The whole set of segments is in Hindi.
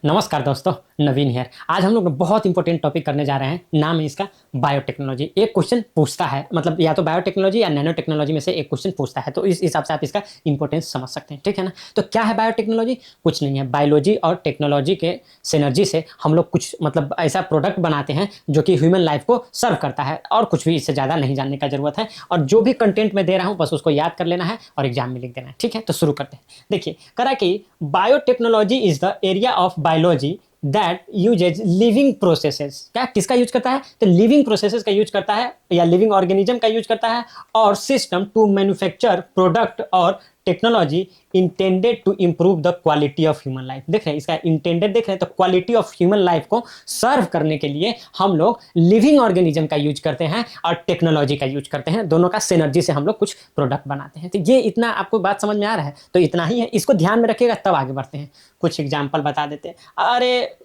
नमस्कार दोस्तों, नवीन है। आज हम लोग बहुत इंपॉर्टेंट टॉपिक करने जा रहे हैं। नाम है इसका बायोटेक्नोलॉजी। एक क्वेश्चन पूछता है, मतलब या तो बायोटेक्नोलॉजी या नैनो टेक्नोलॉजी में से एक क्वेश्चन पूछता है, तो इस हिसाब से आप इसका इंपॉर्टेंस समझ सकते हैं। ठीक है ना। तो क्या है बायोटेक्नोलॉजी? कुछ नहीं है, बायोलॉजी और टेक्नोलॉजी के सिनर्जी से हम लोग कुछ मतलब ऐसा प्रोडक्ट बनाते हैं जो कि ह्यूमन लाइफ को सर्व करता है, और कुछ भी इससे ज़्यादा नहीं जानने का जरूरत है। और जो भी कंटेंट मैं दे रहा हूँ बस उसको याद कर लेना है और एग्जाम में लिख देना है। ठीक है, तो शुरू करते हैं। देखिए, करा कि biotechnology is the area of biology that usage living processes. क्या किसका यूज करता है? तो लिविंग प्रोसेसेस का यूज करता है, या लिविंग ऑर्गेनिज्म का यूज करता है, और सिस्टम टू मैन्युफैक्चर प्रोडक्ट और technology intended to improve the quality of human life. देख रहे हैं इसका इंटेंडेड, देख रहे हैं। तो क्वालिटी ऑफ ह्यूमन लाइफ को सर्व करने के लिए हम लोग लिविंग ऑर्गेनिज्म का यूज करते हैं और टेक्नोलॉजी का यूज करते हैं। दोनों का सिनर्जी से हम लोग कुछ प्रोडक्ट बनाते हैं। तो ये इतना आपको बात समझ में आ रहा है? तो इतना ही है, इसको ध्यान में रखिएगा, तब आगे बढ़ते हैं। कुछ एग्जाम्पल बता देते हैं। अरे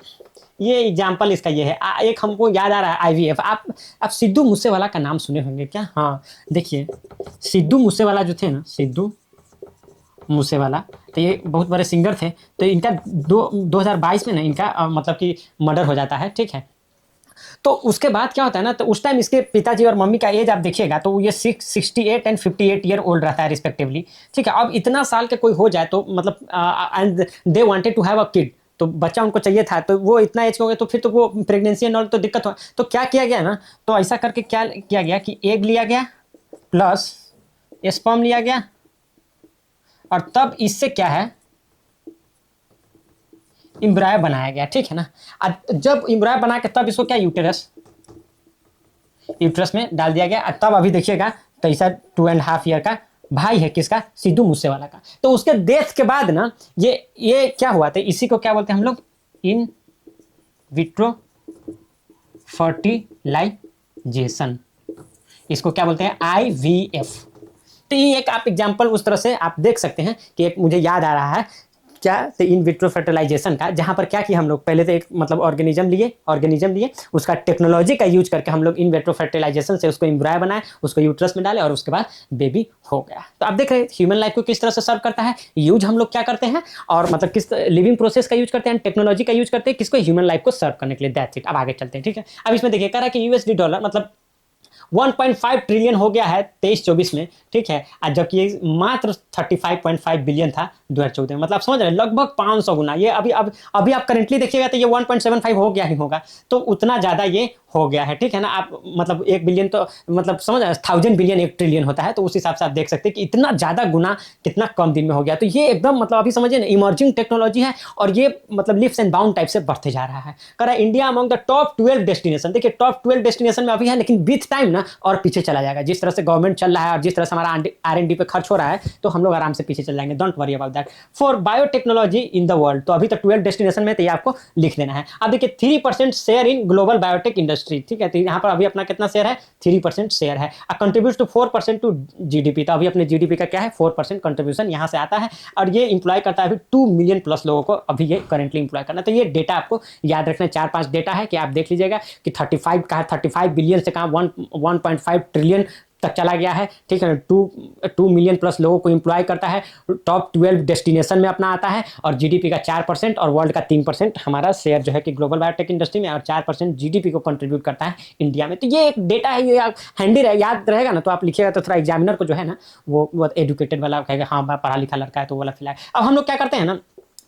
ये एग्जाम्पल इसका ये है। एक हमको याद आ रहा है, आईवीएफ। आप सिद्धू मूसेवाला का नाम सुने होंगे क्या? हाँ, देखिए सिद्धू मूसेवाला जो थे ना, सिद्धू मूसेवाला, तो ये बहुत बड़े सिंगर थे। तो इनका 2022 में ना इनका मतलब कि मर्डर हो जाता है। ठीक है। तो उसके बाद क्या होता है ना, तो उस टाइम इसके पिताजी और मम्मी का एज आप देखिएगा तो ये 68 एंड 58 ईयर ओल्ड रहता है रिस्पेक्टिवली। ठीक है। अब इतना साल के कोई हो जाए तो मतलब and they wanted to have a kid, तो बच्चा उनको चाहिए था, तो वो इतना एज हो गया तो फिर तो वो प्रेगनेंसी एंड ऑल तो दिक्कत हो। तो क्या किया गया ना, तो ऐसा करके क्या किया गया कि एग लिया गया प्लस स्पर्म लिया गया, और तब इससे क्या है, इम्ब्रायो बनाया गया। ठीक है ना। जब इम्ब्रायो बना के तब इसको क्या, यूट्रस में डाल दिया गया। तब अभी देखिएगा कैसा 2.5 ईयर का भाई है, किसका? सिद्धू मूसेवाला का। तो उसके डेथ के बाद ना ये क्या हुआ था, इसी को क्या बोलते हैं हम लोग, इन विट्रो फर्टिलाइजेशन। इसको क्या बोलते हैं? आईवीएफ। तो ये एक आप एग्जांपल उस तरह से आप देख सकते हैं कि एक मुझे याद आ रहा है क्या, तो इन विट्रो फर्टिलाइजेशन का, जहां पर क्या किया हम लोग, पहले तो एक मतलब ऑर्गेनिज्म लिए, उसका टेक्नोलॉजी का यूज करके हम लोग इन विट्रो फर्टिलाइजेशन से उसको एम्ब्रायो बनाए, उसको यूट्रस में डाले, और उसके बाद बेबी हो गया। तो आप देख रहे हैं ह्यूमन लाइफ को किस तरह से सर्व करता है। यूज हम लोग क्या करते हैं, और मतलब किस लिविंग प्रोसेस का यूज करते हैं, टेक्नोलॉजी का यूज करते हैं, किसको? ह्यूमन लाइफ को सर्व करने के लिए। That's it. अब आगे चलते हैं। ठीक है। अब इसमें देखिए, कह रहा है कि यूएसडी डॉलर मतलब 1.5 ट्रिलियन हो गया है 23-24 में। ठीक है। जबकि ये मात्र 35.5 बिलियन था 2014 में। मतलब समझ रहे हैं, लगभग 500 गुना। ये अभी आप करेंटली देखिएगा तो ये 1.75 हो गया ही होगा। तो उतना ज़्यादा ये हो गया है। ठीक है ना। आप मतलब 1 बिलियन तो मतलब समझ रहे हैं, 1000 बिलियन 1 ट्रिलियन होता है। तो उस हिसाब से आप देख सकते हैं कि इतना ज़्यादा गुना कितना कम दिन में हो गया। तो ये एकदम मतलब अभी समझिए ना, इमर्जिंग टेक्नोलॉजी है, और ये मतलब लिप्स एंड बाउंड टाइप से बढ़ते जा रहा है। कह रहा है India among the top 12 destination. देखिए टॉप 12 डेस्टिनेशन में अभी है, लेकिन विथ टाइम ना और पीछे चला जाएगा। जिस तरह से गवर्नमेंट चल रहा है और जिस तरह से हमारा R&D पे खर्च हो रहा है, तो हम लोग आराम से पीछे चल जाएंगे। Don't worry about that. For biotechnology in the world, तो अभी तो 12 डेस्टिनेशन में, तो ये आपको लिख देना है। अब देखिए 3% share in global biotech industry. ठीक है। तो यहाँ पर अभी अपना कितना शेयर है? 3% शेयर है। Contribute to 4% to GDP. तो अभी अपने जीडीपी का क्या है? 4% कंट्रीब्यूशन यहाँ से आता है, और ये इंप्लॉय करता है अभी 2 मिलियन प्लस लोगों को। अभी ये करेंटली इंप्लॉय करना। तो ये डेटा आपको याद रखना। 4-5 डेटा है कि आप देख लीजिएगा कि 35 बिलियन से कहाँ 1.5 ट्रिलियन तक चला गया है। ठीक है। 2 मिलियन प्लस लोगों को इंप्लॉय करता है, टॉप 12 डेस्टिनेशन में अपना आता है, और जीडीपी का 4% और वर्ल्ड का 3% हमारा शेयर जो है कि ग्लोबल बायोटेक इंडस्ट्री में, और 4% जीडीपी को कंट्रीब्यूट करता है इंडिया में। तो ये एक डेटा है, ये हैंडी याद रहेगा ना, तो आप लिखिएगा तो थोड़ा एग्जामिनर को जो है ना, वो एजुकेटेड वाला कहेगा हाँ पढ़ा लिखा लड़का है, तो वो वाला फिलहाल। अब हम लोग क्या करते हैं ना,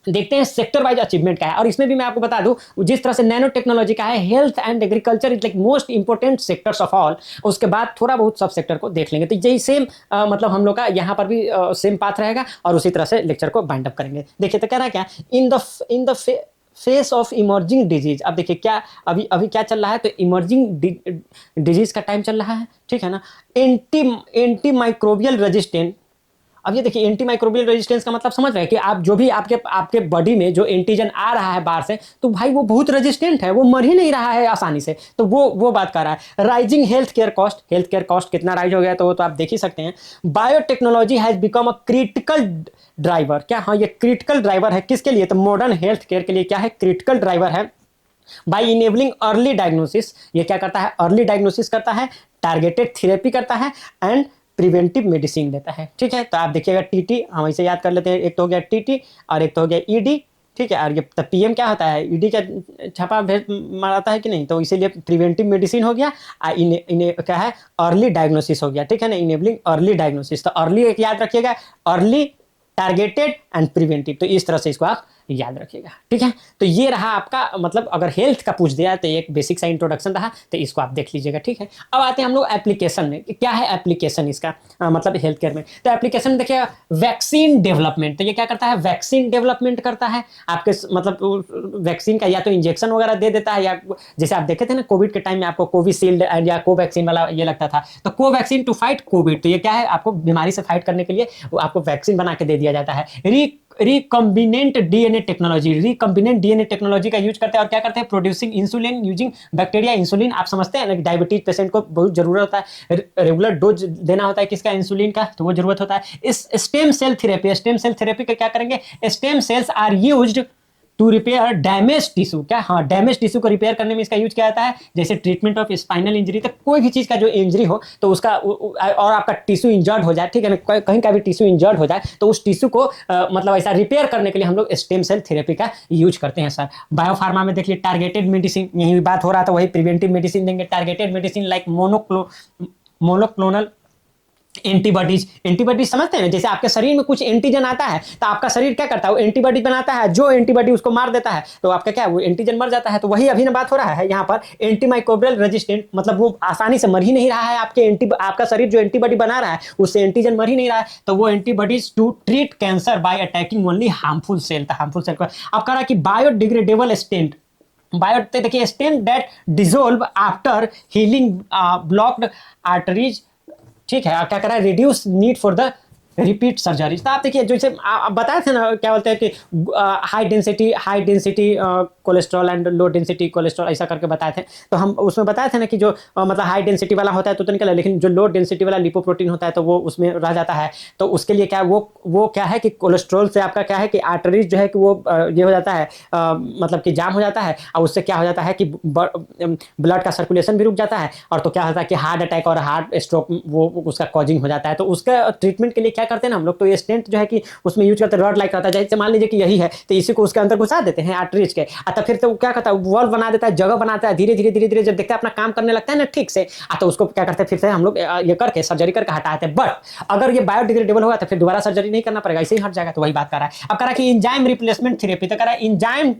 देखते हैं सेक्टर वाइज अचीवमेंट क्या है। और इसमें भी मैं आपको बता दूं, जिस तरह से नैनो टेक्नोलॉजी का है, health and agriculture is like most important sectors of all. उसके बाद थोड़ा बहुत सब सेक्टर को देख लेंगे। तो यही सेम मतलब हम लोग का यहाँ पर भी सेम पाथ रहेगा, और उसी तरह से लेक्चर को बाइंड अप करेंगे। देखिए तो कह रहा है क्या, in the face of emerging disease. अब देखिए क्या अभी क्या चल रहा है, तो इमर्जिंग डिजीज का टाइम चल रहा है। ठीक है ना। Anti microbial resistant. अब ये देखिए एंटी माइक्रोबियल रेजिस्टेंस का मतलब समझ रहे हैं कि आप जो भी आपके बॉडी में जो एंटीजन आ रहा है बाहर से, तो भाई वो बहुत रेजिस्टेंट है, वो मर ही नहीं रहा है आसानी से। तो वो बात कर रहा है। राइजिंग हेल्थ केयर कॉस्ट कितना राइज हो गया, तो वो तो आप देख ही सकते हैं। Biotechnology has become a critical driver. क्या? हाँ, ये क्रिटिकल ड्राइवर है किसके लिए? तो मॉडर्न हेल्थ केयर के लिए क्या है? क्रिटिकल ड्राइवर है। बाई इनेबलिंग अर्ली डायग्नोसिस, ये क्या करता है? अर्ली डायग्नोसिस करता है, टारगेटेड थेरेपी करता है, एंड प्रिवेंटिव मेडिसिन देता है। ठीक है। तो आप देखिएगा टीटी, हम इसे याद कर लेते हैं। एक तो हो गया टीटी, और एक तो हो गया ईडी, ठीक है। और ये पीएम क्या होता है, ईडी का छापा भेज मारता है कि नहीं, तो इसीलिए प्रिवेंटिव मेडिसिन हो गया, इन्हें क्या है, अर्ली डायग्नोसिस हो गया, ठीक है ना, इनेबलिंग अर्ली डायग्नोसिस। तो अर्ली एक याद रखिएगा, अर्ली, टारगेटेड एंड प्रिवेंटिव, तो इस तरह से इसको आप याद रखिएगा, ठीक है। तो ये रहा आपका, मतलब अगर हेल्थ का पूछ दिया तो एक बेसिक सा इंट्रोडक्शन रहा, तो इसको आप देख लीजिएगा, ठीक है। अब आते हैं हम लोग एप्लीकेशन में, क्या है एप्लीकेशन इसका, मतलब हेल्थ केयर में। तो एप्लीकेशन में देखिए, वैक्सीन डेवलपमेंट, तो ये क्या करता है, वैक्सीन डेवलपमेंट करता है आपके, मतलब वैक्सीन का या तो इंजेक्शन वगैरह दे देता है, या जैसे आप देखे थे ना कोविड के टाइम में आपको कोविशील्ड या कोवैक्सीन वाला ये लगता था, तो कोवैक्सीन टू फाइट कोविड, तो ये क्या है, आपको बीमारी से फाइट करने के लिए वो आपको वैक्सीन बना के दे दिया जाता है। Recombinant DNA technology, recombinant DNA technology का यूज करते हैं, और क्या करते हैं, producing insulin using bacteria. Insulin आप समझते हैं ना, डायबिटीज पेशेंट को बहुत जरूरत होता है, रेगुलर डोज देना होता है किसका, इंसुलिन का, तो वो जरूरत होता है। इस stem cell therapy, stem cell therapy का क्या करेंगे, stem cells are used to repair damage tissue, क्या, हाँ, डैमेज टिश्यू को रिपेयर करने में इसका यूज किया जाता है, जैसे ट्रीटमेंट ऑफ स्पाइनल इंजरी, तो कोई भी चीज का जो इंजरी हो तो उसका, और आपका टिश्यू इंजर्ड हो जाए, ठीक है ना, कहीं का भी टिश्यू इंजर्ड हो जाए तो उस टिश्यू को मतलब ऐसा रिपेयर करने के लिए हम लोग स्टेम सेल थेरेपी का यूज करते हैं सर। बायोफार्मा में देखिए, टारगेटेड मेडिसिन, यही बात हो रहा था, वही प्रिवेंटिव मेडिसिन देंगे, targeted medicine like monoclonal antibodies. Antibodies समझते हैं ना, जैसे आपके शरीर में कुछ एंटीजन आता है तो आपका शरीर क्या करता है, वो एंटीबॉडी बनाता है, जो एंटीबॉडी उसको मार देता है तो आपका क्या, वो एंटीजन मर जाता है। तो वही अभी ना बात हो रहा है यहाँ पर, एंटीमाइक्रोबियल रेजिस्टेंट, मतलब वो आसानी से मर ही नहीं रहा है, आपका शरीर जो एंटीबॉडी बना रहा है उससे एंटीजन मर ही नहीं रहा है, तो वो antibodies to treat cancer by attacking only harmful cell, तो हार्मफुल सेल को अब कह रहा है कि बायोडिग्रेडेबल स्टेंट, देखिए stent that dissolve after healing blocked arteries, ठीक है। क्या करा है, reduce need for the repeat surgery. तो आप देखिए, जैसे आप बताए थे ना, क्या बोलते हैं कि high density cholesterol and low density cholesterol, ऐसा करके बताए थे। तो हम उसमें बताए थे ना कि जो मतलब हाई डेंसिटी वाला होता है तो निकला, लेकिन जो लो डेंसिटी वाला लिपोप्रोटीन होता है तो वो उसमें रह जाता है। तो उसके लिए क्या, वो क्या है कि कोलेस्ट्रॉल से आपका क्या है कि आर्टरीज जो है कि वो ये हो जाता है, मतलब कि जाम हो जाता है, और उससे क्या हो जाता है कि ब्लड का सर्कुलेशन भी रुक जाता है, और तो क्या होता है कि हार्ट अटैक और हार्ट स्ट्रोक वो उसका कॉजिंग हो जाता है। तो उसका ट्रीटमेंट के लिए क्या करते हैं ना हम लोग, तो ये स्टेंट जो है कि उसमें यूज करते हैं, रॉड लाइक रहता है, जैसे मान लीजिए कि यही है तो इसी को उसके अंदर घुसा देते हैं आर्टरीज के, तो फिर तो क्या करता है, वॉल्व बना देता है, जगह बनाता है, धीरे धीरे जब देखता है अपना काम करने लगता है ना ठीक से, तो उसको क्या करते हैं, फिर से हम लोग ये करके सर्जरी करके हटाते हैं। बट अगर ये बायोडिग्रेडेबल होगा तो फिर दोबारा सर्जरी नहीं करना पड़ेगा, ऐसे ही हट जाएगा। तो वही बात कर रहा है। अब कह रहा है कि इंजाइम रिप्लेसमेंट थेरेपी, तो कह रहा है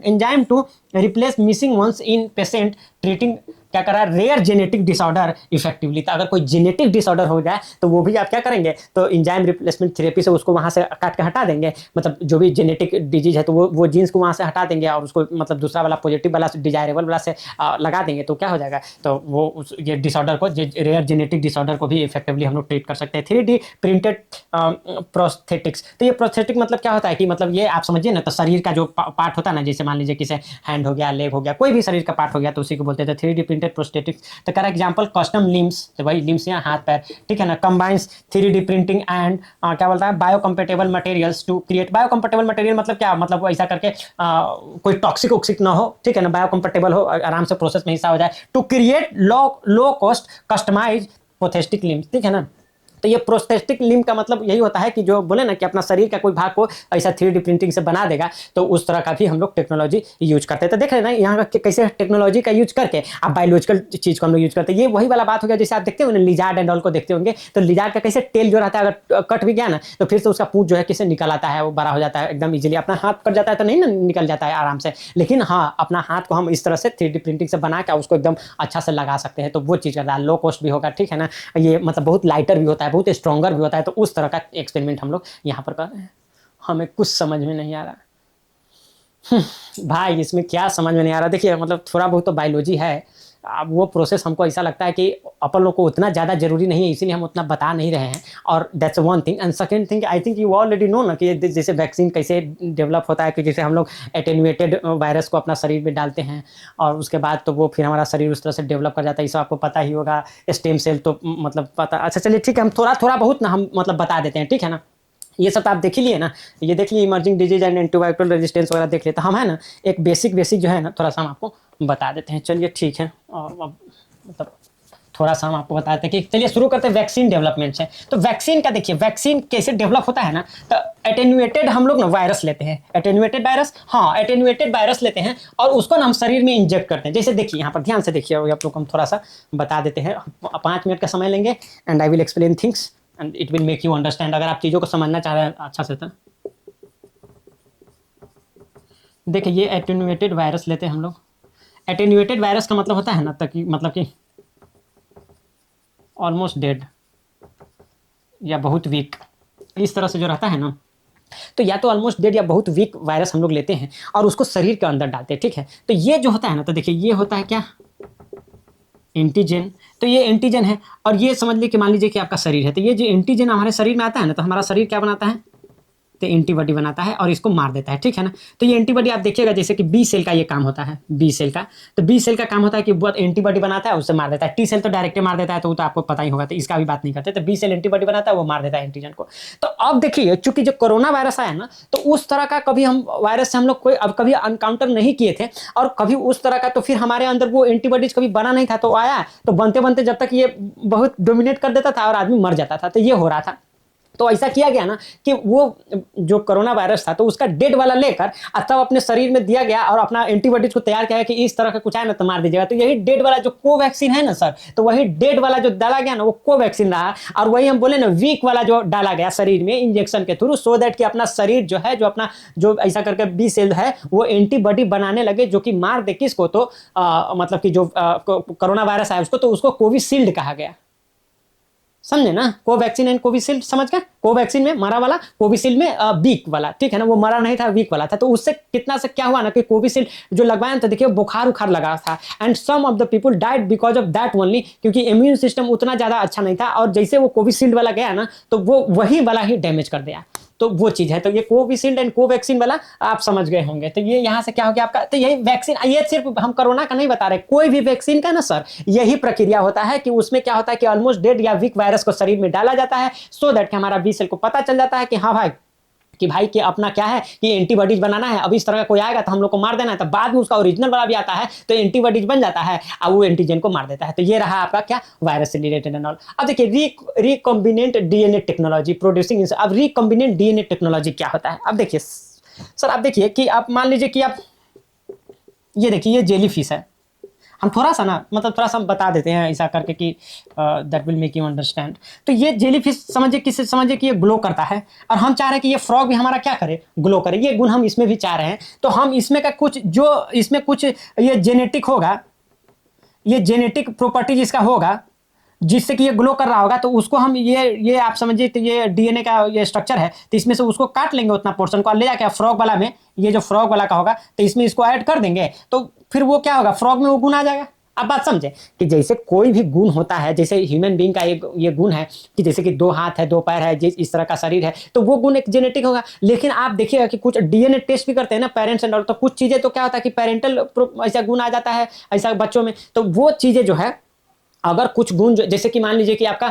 enzyme to replace missing ones in patient treating, क्या कर रहा है, रेयर जेनेटिक डिसऑर्डर इफेक्टिवली। तो अगर कोई जेनेटिक डिसऑर्डर हो जाए तो वो भी आप क्या करेंगे, तो इंजाइम रिप्लेसमेंट थेरेपी से उसको वहां से काट के हटा देंगे, मतलब जो भी जेनेटिक डिजीज है तो वो जीन्स को वहां से हटा देंगे और उसको मतलब दूसरा वाला पॉजिटिव वाला डिजायरेबल वाला से लगा देंगे, तो क्या हो जाएगा, तो वो ये डिसऑर्डर को, रेयर जेनेटिक डिसऑर्डर को भी इफेक्टिवली हम लोग ट्रीट कर सकते हैं। 3D प्रिंटेड प्रोस्थेटिक्स, तो ये प्रोस्थेटिक मतलब क्या होता है कि मतलब ये आप समझिए ना, तो शरीर का जो पार्ट होता है ना, जैसे मान लीजिए किसे हैंड हो गया, लेग हो गया, कोई भी शरीर का पार्ट हो गया तो उसी को बोलते हैं 3D प्रिंटेड प्रोस्थेटिक्स। तो करा एग्जांपल कस्टम लिम्स, तो वही लिम्स या हाथ पैर, ठीक है ना, कंबाइंस 3D प्रिंटिंग एंड क्या बोलता है, बायोकम्पेटेबल मटेरियल्स टू क्रिएट। बायोकम्पेटेबल मटेरियल मतलब क्या, मतलब वो ऐसा करके कोई टॉक्सिक ऑक्सिक ना हो, ठीक है ना, बायोकम्पेटेबल हो, आराम से प्रोसेस में हिस्सा हो जाए, to create low cost customize prosthetic limbs, ठीक है ना। तो ये प्रोस्थेटिक लिम्ब का मतलब यही होता है कि जो बोले ना कि अपना शरीर का कोई भाग को ऐसा 3D प्रिंटिंग से बना देगा, तो उस तरह का भी हम लोग टेक्नोलॉजी यूज करते हैं। तो देख रहे हैं ना यहाँ का कैसे टेक्नोलॉजी का यूज करके आप बायोलॉजिकल चीज को हम लोग यूज करते हैं। ये वही वाला बात हो गया, जैसे आप देखते होंगे लिजार्ड एंड ऑल को देखते होंगे, तो लिजार्ड का कैसे टेल जो रहता है अगर कट भी गया ना तो फिर से उसका पूंछ जो है कैसे निकल आता है, वो बड़ा हो जाता है एकदम इजीली। अपना हाथ कट जाता है तो नहीं ना निकल जाता है आराम से, लेकिन हाँ अपना हाथ को हम इस तरह से 3D प्रिंटिंग से बना के उसको एकदम अच्छा से लगा सकते हैं। तो वो चीज़ करता है, लो कॉस्ट भी होगा, ठीक है ना, ये मतलब बहुत लाइटर भी होता है, बहुत स्ट्रॉन्गर भी होता है। तो उस तरह का एक्सपेरिमेंट हम लोग यहाँ पर कर रहे हैं। हमें कुछ समझ में नहीं आ रहा भाई, इसमें क्या समझ में नहीं आ रहा। देखिए मतलब थोड़ा बहुत तो बायोलॉजी है, अब वो प्रोसेस हमको ऐसा लगता है कि अपन लोग को उतना ज़्यादा जरूरी नहीं है, इसीलिए हम उतना बता नहीं रहे हैं। और that's one thing. And second thing, I think you already know ना कि जैसे वैक्सीन कैसे डेवलप होता है, कि जैसे हम लोग एटेन्यूएटेड वायरस को अपना शरीर में डालते हैं और उसके बाद तो वो फिर हमारा शरीर उस तरह से डेवलप कर जाता है, इसको आपको पता ही होगा। स्टेम सेल तो मतलब पता, अच्छा चलिए ठीक है, हम थोड़ा बहुत ना हम मतलब बता देते हैं, ठीक है ना। ये सब तो आप देख ही लिए ना, ये देख लिए emerging disease and antibiotic resistance वगैरह देख लिए। तो हम है ना एक बेसिक जो है ना थोड़ा सा हम आपको बता देते हैं। चलिए ठीक है, और अब मतलब थोड़ा सा हम आपको बताते हैं कि चलिए शुरू करते हैं वैक्सीन डेवलपमेंट से। तो वैक्सीन का देखिए, वैक्सीन कैसे डेवलप होता है ना, तो एटेन्यूएटेड हम लोग ना वायरस लेते हैं, एटेन्यूएटेड वायरस, हाँ एटेन्यूएटेड वायरस लेते हैं और उसको ना हम शरीर में इंजेक्ट करते हैं। जैसे देखिए यहाँ पर ध्यान से देखिए, आप लोग को हम थोड़ा सा बता देते हैं, 5 मिनट का समय लेंगे and I will explain things and it will make you understand, अगर आप चीज़ों को समझना चाह रहे हैं अच्छा से। तो देखिए ये एटेन्यूएटेड वायरस लेते हैं हम लोग। एटेन्यूएटेड वायरस का मतलब होता है ना, तक मतलब कि ऑलमोस्ट डेड या बहुत वीक, इस तरह से जो रहता है ना, तो या तो ऑलमोस्ट डेड या बहुत वीक वायरस हम लोग लेते हैं और उसको शरीर के अंदर डालते हैं, ठीक है। तो ये जो होता है ना, तो देखिए ये होता है क्या, एंटीजन। तो ये एंटीजन है और ये समझ लीजिए कि मान लीजिए कि आपका शरीर है, तो ये जो एंटीजन हमारे शरीर में आता है ना, तो हमारा शरीर क्या बनाता है, तो एंटीबॉडी बनाता है और इसको मार देता है, ठीक है ना। तो ये एंटीबॉडी आप देखिएगा जैसे कि बी सेल का ये काम होता है, बी सेल का, तो बी सेल का काम होता है कि बहुत एंटीबॉडी बनाता है, उससे मार देता है। टी सेल तो डायरेक्ट मार देता है, तो वो तो आपको पता ही होगा, तो इसका भी बात नहीं करते। तो बी सेल एंटीबॉडी बनाता है, वो मार देता है एंटीजन को। तो अब देखिए चूंकि जो कोरोना वायरस आया ना, तो उस तरह का कभी हम वायरस से हम लोग कोई अब कभी अनकाउंटर नहीं किए थे और कभी उस तरह का, तो फिर हमारे अंदर वो एंटीबॉडीज कभी बना नहीं था, तो आया तो बनते बनते जब तक ये बहुत डोमिनेट कर देता था और आदमी मर जाता था, तो ये हो रहा था। तो ऐसा किया गया ना कि वो जो कोरोना वायरस था, तो उसका डेड वाला लेकर तब अपने शरीर में दिया गया और अपना एंटीबॉडीज को तैयार किया कि इस तरह का कुछ है ना तो मार दीजिएगा। तो यही डेड वाला जो कोवैक्सीन है ना सर, तो वही डेड वाला जो डाला गया ना वो कोवैक्सीन रहा, और वही हम बोले ना वीक वाला जो डाला गया शरीर में इंजेक्शन के थ्रू, सो दैट कि अपना शरीर जो है, जो अपना जो ऐसा करके बी सेल है वो एंटीबॉडी बनाने लगे जो कि मार दे किसको, तो मतलब कि जो कोरोना वायरस है उसको, तो उसको कोविशील्ड कहा गया। समझे ना, कोवैक्सीन एंड कोविशील्ड समझ गए, कोवैक्सीन में मरा वाला, कोविशील्ड में वीक वाला, ठीक है ना, वो मरा नहीं था वीक वाला था। तो उससे कितना से क्या हुआ ना कि कोविशील्ड जो लगवाया था, देखिए बुखार उखार लगा था and some of the people died because of that only, क्योंकि इम्यून सिस्टम उतना ज्यादा अच्छा नहीं था और जैसे वो कोविशील्ड वाला गया ना तो वो वही वाला ही डैमेज कर दिया। तो वो चीज है, तो ये कोविशील्ड एंड कोवैक्सीन वाला आप समझ गए होंगे। तो ये यहाँ से क्या हो गया आपका, तो यही वैक्सीन, ये सिर्फ हम कोरोना का नहीं बता रहे, कोई भी वैक्सीन का ना सर यही प्रक्रिया होता है कि उसमें क्या होता है कि ऑलमोस्ट डेड या वीक वायरस को शरीर में डाला जाता है, सो दैट कि हमारा बी सेल को पता चल जाता है कि हाँ भाई कि भाई कि अपना क्या है कि एंटीबॉडीज बनाना है, अब इस तरह का कोई आएगा तो हम लोग को मार देना है। तो बाद में उसका ओरिजिनल वाला भी आता है तो एंटीबॉडीज बन जाता है और वो एंटीजन को मार देता है। तो ये रहा आपका क्या, वायरस से रिलेटेड एंड ऑल। अब देखिए रिकॉम्बिनेंट डीएनए टेक्नोलॉजी प्रोड्यूसिंग। अब रिकॉम्बिनेंट डीएनए टेक्नोलॉजी क्या होता है, अब देखिए सर, आप देखिए कि आप मान लीजिए कि आप ये देखिए ये जेली फिश है, हम थोड़ा सा ना मतलब थोड़ा सा बता देते हैं ऐसा करके कि that will make you understand. तो ये जेलीफिश समझिए किससे, समझिए कि ये ग्लो करता है और हम चाह रहे हैं कि ये फ्रॉग भी हमारा क्या करे, ग्लो करे। ये गुण हम इसमें भी चाह रहे हैं, तो हम इसमें का कुछ जो इसमें कुछ ये जेनेटिक होगा, ये जेनेटिक प्रॉपर्टीज इसका होगा जिससे कि ये ग्लो कर रहा होगा, तो उसको हम ये आप समझिए तो ये डीएनए का ये स्ट्रक्चर है, तो इसमें से उसको काट लेंगे उतना पोर्शन को, ले जाके फ्रॉग वाला में, ये जो फ्रॉग वाला का होगा तो इसमें इसको ऐड कर देंगे, तो फिर वो क्या होगा, फ्रॉग में वो गुण आ जाएगा। अब बात समझे कि जैसे कोई भी गुण होता है, जैसे ह्यूमन बीइंग का ये गुण है कि जैसे कि 2 हाथ है 2 पैर है, जिस इस तरह का शरीर है, तो वो गुण एक जेनेटिक होगा। लेकिन आप देखिएगा कि कुछ डीएनए टेस्ट भी करते हैं ना पेरेंट्स एंड ऑल, तो कुछ चीजें तो क्या होता है कि पेरेंटल ऐसा गुण आ जाता है ऐसा बच्चों में, तो वो चीजें जो है अगर कुछ गुण जैसे कि मान लीजिए कि आपका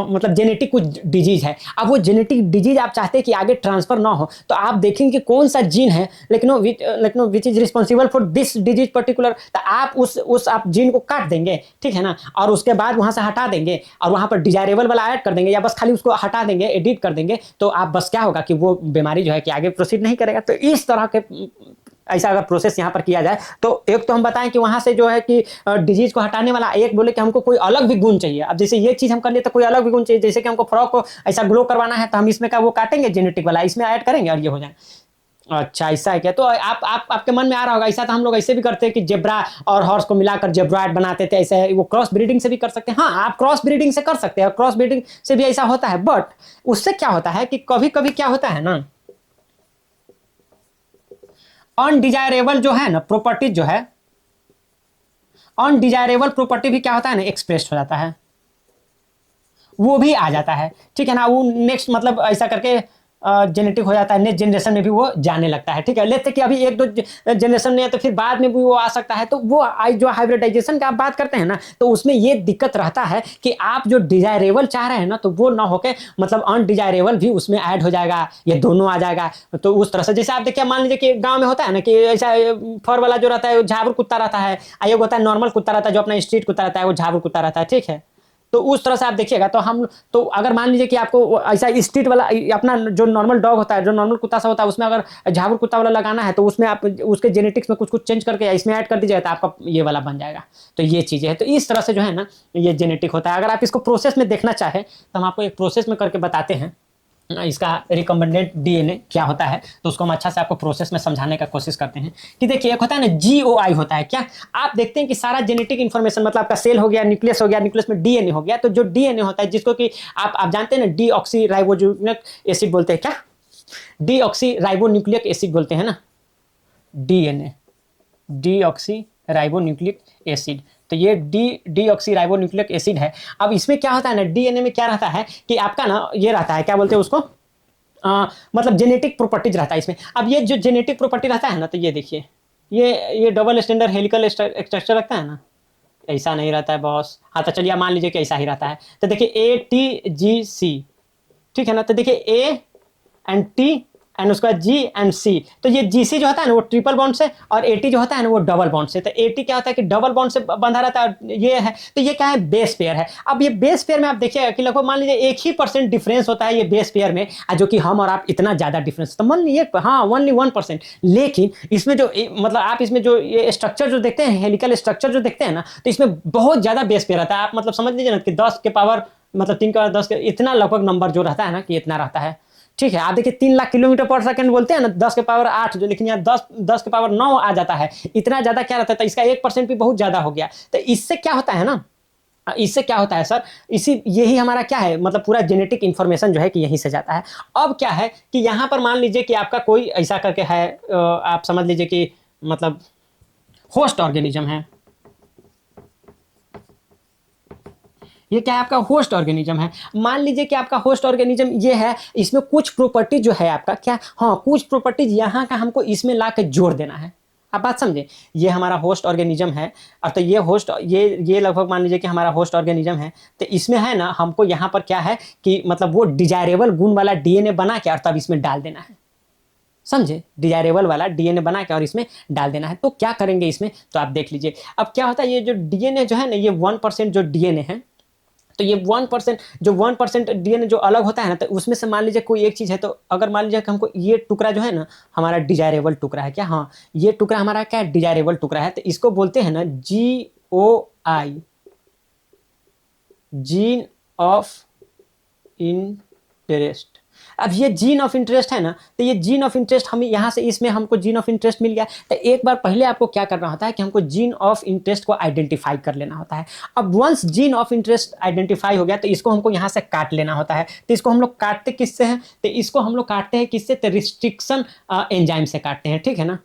मतलब जेनेटिक कुछ डिजीज है, अब वो जेनेटिक डिजीज आप चाहते हैं कि आगे ट्रांसफर ना हो, तो आप देखेंगे कि कौन सा जीन है लेकिन which is responsible for this disease particular, तो आप उस आप जीन को काट देंगे, ठीक है ना, और उसके बाद वहां से हटा देंगे और वहां पर डिजायरेबल वाला ऐड कर देंगे या बस खाली उसको हटा देंगे, एडिट कर देंगे, तो आप बस क्या होगा कि वो बीमारी जो है कि आगे प्रोसीड नहीं करेगा। तो इस तरह के ऐसा अगर प्रोसेस यहाँ पर किया जाए, तो एक तो हम बताएं कि वहां से जो है कि डिजीज को हटाने वाला, एक बोले कि हमको कोई अलग भी गुण चाहिए। अब जैसे ये चीज हम कर लिए तो कोई अलग भी गुण चाहिए, जैसे कि हमको फ्रॉक को ऐसा ग्लो करवाना है तो हम इसमें का वो काटेंगे जेनेटिक वाला, इसमें ऐड करेंगे और ये हो जाए। अच्छा ऐसा है क्या, तो आपके मन में आ रहा होगा ऐसा तो हम लोग ऐसे भी करते हैं कि जेब्रा और हॉर्स को मिलाकर जेब्राइड बनाते थे, ऐसे वो क्रॉस ब्रीडिंग से भी कर सकते हैं। हाँ आप क्रॉस ब्रीडिंग से कर सकते हैं, क्रॉस ब्रीडिंग से भी ऐसा होता है, बट उससे क्या होता है कि कभी कभी क्या होता है ना, अनडिजायरेबल जो है ना प्रॉपर्टी जो है, अनडिजायरेबल प्रॉपर्टी भी क्या होता है ना एक्सप्रेस हो जाता है, वो भी आ जाता है, ठीक है ना, वो नेक्स्ट मतलब ऐसा करके जेनेटिक हो जाता है, नेक्स्ट जनरेशन में भी वो जाने लगता है, ठीक है। लेते कि अभी 1-2 जनरेशन में है तो फिर बाद में भी वो आ सकता है। तो वो जो हाइब्रिडाइजेशन का आप बात करते हैं ना, तो उसमें ये दिक्कत रहता है कि आप जो डिजायरेबल चाह रहे हैं ना, तो वो ना होके मतलब अनडिजायरेबल भी उसमें ऐड हो जाएगा, ये दोनों आ जाएगा। तो उस तरह से जैसे आप देखिए मान लीजिए कि गाँव में होता है ना कि ऐसा फर वाला जो रहता है वो झाबुर कुत्ता रहता है, एक होता है नॉर्मल कुत्ता रहता है जो अपना स्ट्रीट कुत्ता रहता है, वो झाबुर कुत्ता रहता है, ठीक है। तो उस तरह से आप देखिएगा तो हम तो अगर मान लीजिए कि आपको ऐसा स्ट्रीट वाला अपना जो नॉर्मल डॉग होता है, जो नॉर्मल कुत्ता सा होता है, उसमें अगर झाबुर कुत्ता वाला लगाना है तो उसमें आप उसके जेनेटिक्स में कुछ कुछ चेंज करके इसमें ऐड कर दीजिएगा तो आपका ये वाला बन जाएगा। तो ये चीज़ें हैं, तो इस तरह से जो है ना ये जेनेटिक होता है। अगर आप इसको प्रोसेस में देखना चाहें तो हम आपको एक प्रोसेस में करके बताते हैं इसका रिकम्बिनेंट डीएनए क्या होता है, तो उसको हम अच्छा से आपको प्रोसेस में समझाने का कोशिश करते हैं कि देखिए एक होता है ना जीओआई होता है क्या, आप देखते हैं कि सारा जेनेटिक इन्फॉर्मेशन मतलब आपका सेल हो गया, न्यूक्लियस हो गया, न्यूक्लियस में डीएनए हो गया, तो जो डीएनए होता है जिसको कि आप जानते हैं ना डीऑक्सी राइबोन्यूक्लिक एसिड बोलते हैं क्या, डीऑक्सी राइबोन्यूक्लिक एसिड बोलते हैं ना, डीएनए डीऑक्सी राइबोन्यूक्लिक एसिड, तो ये डीऑक्सी राइबोन्यूक्लिक एसिड है। अब इसमें क्या होता है ना डीएनए में क्या रहता है कि आपका ना ये रहता है क्या बोलते हैं उसको मतलब जेनेटिक प्रॉपर्टीज रहता है इसमें। अब ये जो जेनेटिक प्रॉपर्टी रहता है ना तो ये देखिए ये डबल स्टैंडर्ड हेलिकल स्ट्रक्चर रखता है ना, ऐसा नहीं रहता है बॉस। हाँ तो चलिए मान लीजिए कि ऐसा ही रहता है, तो देखिए ATGC, ठीक है ना, तो देखिए A एंड T एंड उसका G एंड C, तो ये GC जो होता है ना वो ट्रिपल बॉन्ड से और AT जो होता है ना वो डबल बॉन्ड से। तो AT क्या होता है कि डबल बॉन्ड से बंधा रहता है, ये है तो ये क्या है बेस पेयर है। अब ये बेस पेयर में आप देखिएगा कि लगभग मान लीजिए 1% डिफरेंस होता है ये बेस पेयर में, जो कि हम और आप इतना ज़्यादा डिफरेंस, तो मान लीजिए हाँ ओनली 1%, लेकिन इसमें जो मतलब आप इसमें जो ये स्ट्रक्चर जो देखते हैं हेलिकल स्ट्रक्चर जो देखते हैं ना तो इसमें बहुत ज़्यादा बेस पेयर रहता है। आप मतलब समझ लीजिए ना कि 10 के पावर मतलब 3 के पावर 10 के इतना लगभग नंबर जो रहता है ना कि इतना रहता है, ठीक है। आप देखिए 3 लाख किलोमीटर पर सेकंड बोलते हैं ना 10 के पावर 8 जो, लेकिन यहाँ 10 के पावर 9 आ जाता है, इतना ज़्यादा क्या रहता है, तो इसका 1% भी बहुत ज़्यादा हो गया। तो इससे क्या होता है ना, इससे क्या होता है सर, इसी यही हमारा क्या है मतलब पूरा जेनेटिक इन्फॉर्मेशन जो है कि यहीं से जाता है। अब क्या है कि यहाँ पर मान लीजिए कि आपका कोई ऐसा करके है आप समझ लीजिए कि मतलब होस्ट ऑर्गेनिज्म है, ये क्या है आपका होस्ट ऑर्गेनिज्म है। मान लीजिए कि आपका होस्ट ऑर्गेनिज्म ये है, इसमें कुछ प्रॉपर्टी जो है आपका क्या, हाँ कुछ प्रॉपर्टीज यहाँ का हमको इसमें ला के जोड़ देना है। आप बात समझे, ये हमारा होस्ट ऑर्गेनिज्म है और तो ये होस्ट ये लगभग मान लीजिए कि हमारा होस्ट ऑर्गेनिज्म है, तो इसमें है ना हमको यहाँ पर क्या है कि मतलब वो डिजायरेबल गुण वाला डीएनए बना के और तब इसमें डाल देना है, समझे, डिजायरेबल वाला डीएनए बना के और इसमें डाल देना है। तो क्या करेंगे इसमें, तो आप देख लीजिए अब क्या होता है, ये जो डीएनए जो है ना ये 1% जो डीएनए है, तो ये 1% डीएनए जो अलग होता है ना तो उसमें से मान लीजिए कोई एक चीज़ है, तो अगर मान लीजिए कि हमको ये टुकड़ा जो है ना हमारा डिजायरेबल टुकड़ा है क्या, हाँ ये टुकड़ा हमारा क्या है डिजायरेबल टुकड़ा है, तो इसको बोलते हैं ना GOI जीन ऑफ इंटरेस्ट। अब ये जीन ऑफ इंटरेस्ट है ना, तो ये जीन ऑफ इंटरेस्ट हमें यहाँ से इसमें हमको जीन ऑफ इंटरेस्ट मिल गया, तो एक बार पहले आपको क्या करना होता है कि हमको जीन ऑफ इंटरेस्ट को आइडेंटिफाई कर लेना होता है। अब once gene of interest identify हो गया तो इसको हमको यहाँ से काट लेना होता है। तो इसको हम लोग काटते किससे हैं, तो इसको हम लोग काटते हैं किससे, तो रिस्ट्रिक्शन एंजाइम से काटते हैं, ठीक है ना,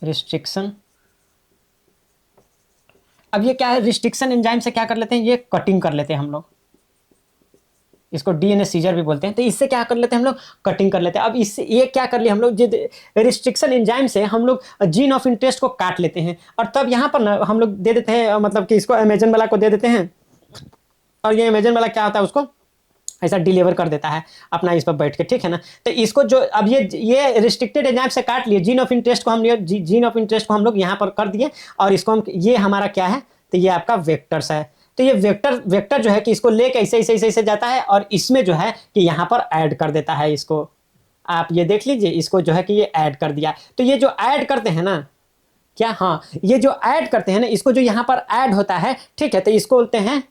रिस्ट्रिक्शन। अब ये क्या है रिस्ट्रिक्शन एंजाइम से क्या कर लेते हैं, ये कटिंग कर लेते हैं हम लोग, इसको डीएनए सीजर भी बोलते हैं। तो इससे क्या कर लेते हैं हम लोग, कटिंग कर लेते हैं। अब इससे ये क्या कर लिया हम लोग, रिस्ट्रिक्शन एंजाइम से हम लोग जीन ऑफ इंटरेस्ट को काट लेते हैं और तब यहाँ पर ना हम लोग दे देते हैं मतलब कि इसको अमेजन वाला को दे देते हैं, और ये अमेजन वाला क्या होता है उसको ऐसा डिलीवर कर देता है अपना इस पर बैठ के, ठीक है ना। तो इसको जो अब ये रिस्ट्रिक्टेड एंजाइम से काट लिए, जीन ऑफ इंटरेस्ट को हम लिए, जीन ऑफ इंटरेस्ट को हम लोग यहाँ पर कर दिए और इसको हम ये हमारा क्या है, तो ये आपका वेक्टर्स है। तो ये वेक्टर जो है कि इसको लेके ऐसे ऐसे ऐसे ऐसे जाता है और इसमें जो है कि यहाँ पर ऐड कर देता है इसको, आप ये देख लीजिए इसको जो है कि ये ऐड कर दिया। तो ये जो ऐड करते हैं ना क्या, हाँ ये जो ऐड करते हैं ना इसको जो यहाँ पर ऐड होता है, ठीक है, तो इसको बोलते हैं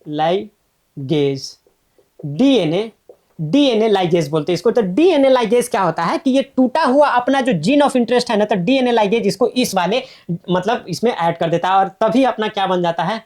लाइगेज, डीएनए लाइगेज बोलते हैं इसको। तो डीएनए लाइगेज क्या होता है कि ये टूटा हुआ अपना जो जीन ऑफ इंटरेस्ट है ना, तो डीएनए लाइगेज इसको इस वाले मतलब इसमें ऐड कर देता है और तभी अपना क्या बन जाता है,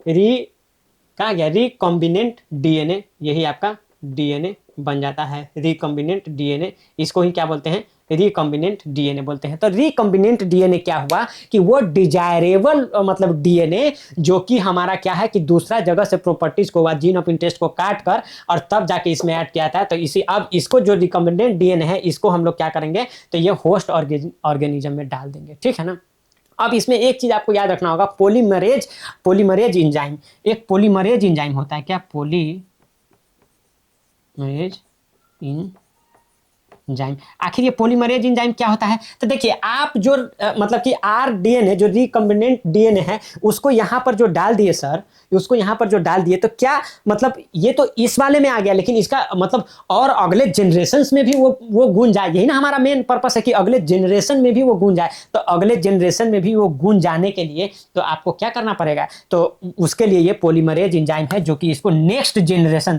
कहाँ गया, रिकॉम्बिनेंट डीएनए, यही आपका डीएनए बन जाता है, रिकॉम्बिनेंट डीएनए। इसको ही क्या बोलते हैं, रिकॉम्बिनेंट डीएनए बोलते हैं। तो रिकॉम्बिनेंट डीएनए क्या हुआ कि वो डिजायरेबल मतलब डीएनए जो कि हमारा क्या है कि दूसरा जगह से प्रॉपर्टीज को जीन ऑफ इंटरेस्ट को काट कर और तब जाके इसमें ऐड किया था। तो इसी अब इसको जो रिकॉम्बिनेंट डीएनए है इसको हम लोग क्या करेंगे, तो ये होस्ट ऑर्गेनिज्म में डाल देंगे, ठीक है ना। अब इसमें एक चीज आपको याद रखना होगा, पॉलीमरेज एंजाइम, एक पॉलीमरेज एंजाइम होता है क्या, पॉलीमरेज एंजाइम। आखिर ये पॉलीमरेज एंजाइम क्या होता है? तो देखिए आप जो मतलब कि आरडीएनए जो रिकम्बिनेंट डीएनए है उसको यहाँ पर जो डाल दिए सर, उसको यहाँ पर जो डाल दिए तो क्या मतलब ये तो इस वाले में आ गया, लेकिन इसका मतलब और अगले जनरेशन्स में भी वो गुण जाए। यही ना हमारा मेन पर्पस है कि अगले जनरेशन में भी वो गुण जाए। तो अगले जनरेशन में भी वो गुण जाने के लिए तो आपको क्या करना पड़ेगा? तो उसके लिए ये पॉलीमरेज एंजाइम है जो कि इसको नेक्स्ट जनरेशन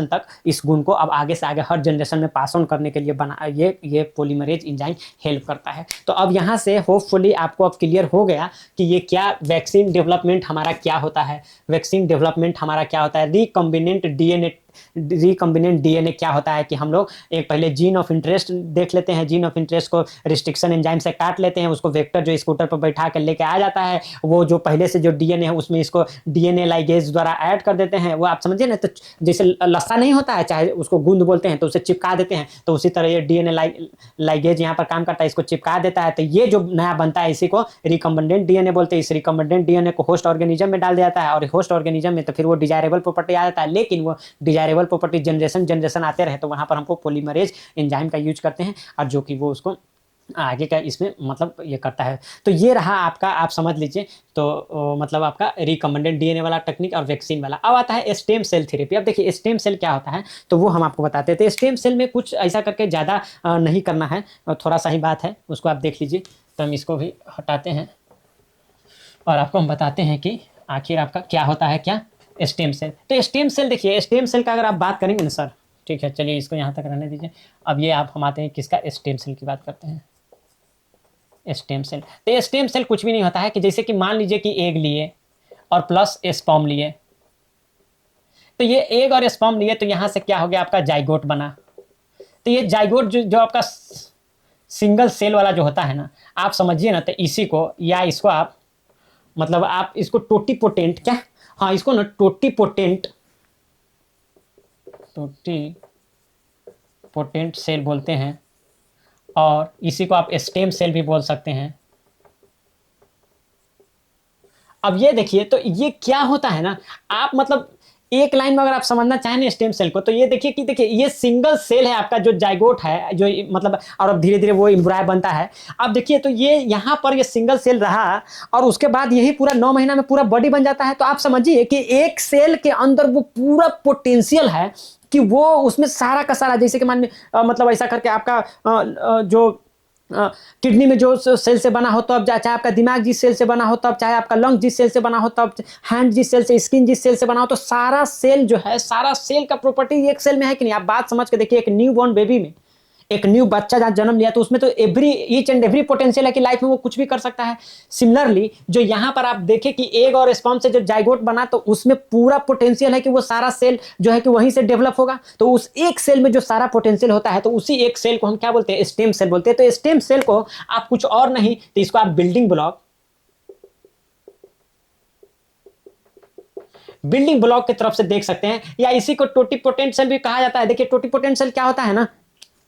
तक इस गुण को अब आगे से आगे हर जनरेशन में पास ऑन करने के लिए बना ये पॉलीमरेज एंजाइम हेल्प करता है। तो अब यहाँ से होपफुली आपको अब क्लियर हो गया कि ये क्या वैक्सीन डेवलपमेंट हमारा क्या होता है। वैक्सीन डेवलपमेंट हमारा क्या होता है? रिकम्बिनेंट डीएनए क्या होता है कि हम लोग एक पहले जीन ऑफ इंटरेस्ट देख लेते हैं, जीन ऑफ इंटरेस्ट को रिस्ट्रिक्शन एंजाइम से काट लेते हैं, उसको वेक्टर जो स्कूटर पर बैठा कर लेके आ जाता है, वो जो पहले से जो डीएनए है उसमें इसको डीएनए लाइगेज द्वारा ऐड कर देते हैं। वो आप समझिए ना, तो जैसे लस्सा नहीं होता है, चाहे उसको गूंद बोलते हैं, तो उसे चिपका देते हैं, तो उसी तरह ये डीएनए लाइगेज यहाँ पर काम करता है, इसको चिपका देता है। तो ये जो नया बनता है इसी को रिकम्बिनेंट डीएनए बोलते हैं। इस रिकम्बिनेंट डीएनए को होस्ट ऑर्गेनिज्म में डाल दिया जाता है और होस्ट ऑर्गेनिज्म में तो फिर वो डिजायरेबल प्रॉपर्टी आ जाता है, लेकिन वो डिजायरेबल प्रॉपर्टी जनरेशन आते रहे तो वहां पर हमको पॉलीमरेज एंजाइम का यूज करते हैं और जो कि वो उसको आगे का इसमें मतलब ये करता है। तो ये रहा आपका, आप समझ लीजिए। तो मतलब आपका रिकम्बिनेंट डीएनए वाला टेक्निक और वैक्सीन वाला। अब आता है स्टेम सेल थेरेपी। अब देखिए स्टेम सेल क्या होता है तो वो हम आपको बताते थे। स्टेम सेल में कुछ ऐसा करके ज़्यादा नहीं करना है, थोड़ा सा ही बात है, उसको आप देख लीजिए। तो हम इसको भी हटाते हैं और आपको हम बताते हैं कि आखिर आपका क्या होता है, क्या स्टेम सेल। तो स्टेम सेल देखिए, स्टेम सेल का अगर आप बात करेंगे ना सर, ठीक है चलिए इसको यहाँ तक रहने दीजिए। अब ये आप हम आते हैं किसका, स्टेम सेल की बात करते हैं। स्टेम सेल, तो ये स्टेम सेल कुछ भी नहीं होता है कि जैसे कि मान लीजिए कि एग लिए और प्लस स्पर्म लिए, तो ये एग और स्पर्म लिए तो यहाँ से क्या हो गया आपका जाइगोट बना। तो ये जाइगोट जो आपका सिंगल सेल वाला जो होता है ना, आप समझिए ना, तो इसी को या इसको आप मतलब आप इसको टोटीपोटेंट क्या, हाँ इसको ना टोटीपोटेंट सेल बोलते हैं और इसी को आप स्टेम सेल भी बोल सकते हैं। अब ये देखिए, तो ये क्या होता है ना, आप मतलब एक लाइन में अगर आप समझना चाहें ना स्टेम सेल को, तो ये देखिए कि देखिए ये सिंगल सेल है आपका जो जाइगोट है, जो मतलब और अब धीरे धीरे वो एम्ब्राय बनता है। अब देखिए तो ये यहाँ पर ये सिंगल सेल रहा और उसके बाद यही पूरा 9 महीना में पूरा बॉडी बन जाता है। तो आप समझिए कि एक सेल के अंदर वो पूरा पोटेंशियल है कि वो उसमें सारा का सारा, जैसे कि मान मतलब ऐसा करके आपका जो किडनी में जो सेल से बना हो, तो अब चाहे आपका दिमाग जिस सेल से बना हो, तब चाहे आपका लंग जिस सेल से बना हो, तब हैंड जिस सेल से, स्किन जिस सेल से बना हो, तो सारा सेल जो है, सारा सेल का प्रॉपर्टी एक सेल में है कि नहीं। आप बात समझ के देखिए, एक न्यू बॉर्न बेबी में, एक न्यू बच्चा जहाँ जन्म लिया तो उसमें तो ईच एंड एवरी पोटेंशियल है कि लाइफ में वो कुछ भी कर सकता है। सिमिलरली जो यहाँ पर आप देखें कि एग और स्पर्म से जो जाइगोट बना, तो उसमें पूरा पोटेंशियल है कि वो सारा सेल जो है कि वहीं से डेवलप होगा। तो उस एक सेल में जो सारा पोटेंशियल होता है, तो उसी एक सेल को हम क्या बोलते हैं, स्टेम सेल बोलते हैं। तो स्टेम सेल को आप कुछ और नहीं, तो इसको आप बिल्डिंग ब्लॉक की तरफ से देख सकते हैं, या इसी को टोटीपोटेंट सेल भी कहा जाता है। देखिए टोटीपोटेंट सेल क्या होता है ना,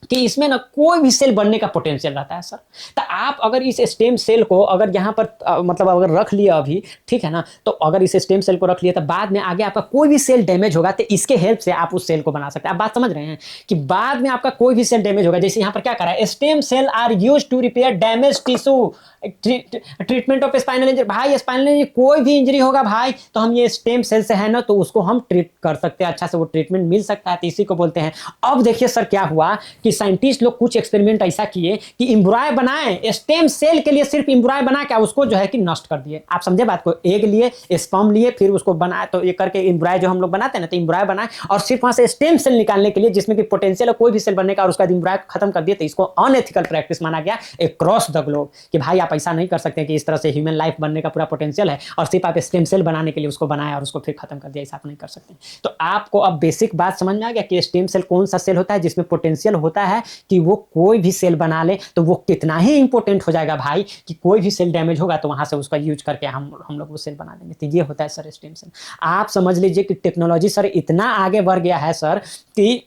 कि इसमें ना कोई भी सेल बनने का पोटेंशियल रहता है सर। तो आप अगर इस स्टेम सेल को अगर यहाँ पर मतलब अगर रख लिया अभी, ठीक है ना, तो अगर इस स्टेम सेल को रख लिया तो बाद में आगे आपका कोई भी सेल डैमेज होगा तो इसके हेल्प से आप उस सेल को बना सकते हैं। आप बात समझ रहे हैं कि बाद में आपका कोई भी सेल डैमेज होगा, जैसे यहाँ पर क्या करा है, stem cell are used to repair damage tissue, treatment of spinal injury. भाई स्पाइनल इंजरी कोई भी इंजरी होगा भाई, तो हम ये स्टेम सेल से है ना, तो उसको हम ट्रीट कर सकते हैं, अच्छा से वो ट्रीटमेंट मिल सकता है। तो इसी को बोलते हैं। अब देखिए सर क्या हुआ कि साइंटिस्ट लोग कुछ एक्सपेरिमेंट ऐसा किए कि इम्ब्रॉय बनाए, स्टेम सेल के लिए सिर्फ इम्ब्रॉय बना के उसको जो है कि नष्ट कर दिए। आप समझे बात को, एग लिए, स्पर्म लिए, फिर उसको बनाए, तो ये करके इम्ब्रॉय जो हम लोग बनाते हैं ना, तो इम्ब्रॉय बनाए और सिर्फ वहां से स्टेम सेल निकालने के लिए जिसमें कि पोटेंशियल है कोई भी सेल बनने का, और उसका इम्ब्रॉय खत्म कर दिए। तो इसको अनएथिकल प्रैक्टिस माना गया अक्रॉस द ग्लोब कि भाई आप ऐसा नहीं कर सकते कि इस तरह से ह्यूमन लाइफ बनने का पूरा पोटेंशियल है और सिर्फ आप स्टेम सेल बनाने के लिए उसको बनाया और उसको फिर खत्म कर दिया, ऐसा आप नहीं कर सकते। तो आपको अब बेसिक बात समझ में आ गया कि स्टेम सेल कौन सा सेल होता है जिसमें पोटेंशियल होता है कि वो कोई भी सेल बना ले, तो वो कितना ही इंपॉर्टेंट हो जाएगा भाई कि कोई भी सेल डैमेज होगा तो वहां से उसका यूज करके हम लोग वो सेल बना देंगे। तो ये होता है सर स्टेम सेल। आप समझ लीजिए कि टेक्नोलॉजी सर इतना आगे बढ़ गया है सर कि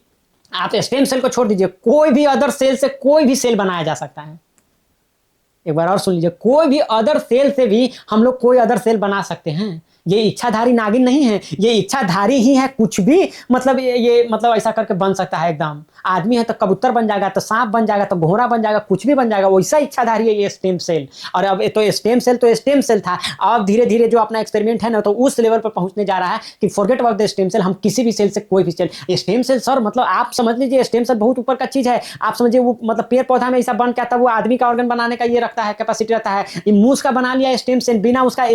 आप स्टेम सेल को छोड़ दीजिए, कोई भी अदर सेल से कोई भी सेल बनाया जा सकता है। एक बार और सुन लीजिए, कोई भी अदर सेल से भी हम लोग कोई अदर सेल बना सकते हैं। ये इच्छाधारी नागिन नहीं है, ये इच्छाधारी ही है, कुछ भी मतलब ये मतलब ऐसा करके बन सकता है एकदम। आदमी है तो कबूतर बन जाएगा, तो सांप बन जाएगा, तो घोड़ा बन जाएगा, कुछ भी बन जाएगा, वैसा इच्छाधारी है ये स्टेम सेल। और अब तो स्टेम सेल था, अब धीरे धीरे जो अपना एक्सपेरिमेंट है ना तो उस लेवल पर पहुंचने जा रहा है कि forget about the stem cell, हम किसी भी सेल से कोई भी सेल, स्टेम सेल सर मतलब आप समझ लीजिए स्टेम सेल बहुत ऊपर का चीज है। आप समझिए वो मतलब पेड़ पौधा में ऐसा बन के आता है, वो आदमी का ऑर्गन बनाने का ये रखता है, कैपेसिटी रहता है। ये मूस का बना लिया स्टेम सेल, बिना उसका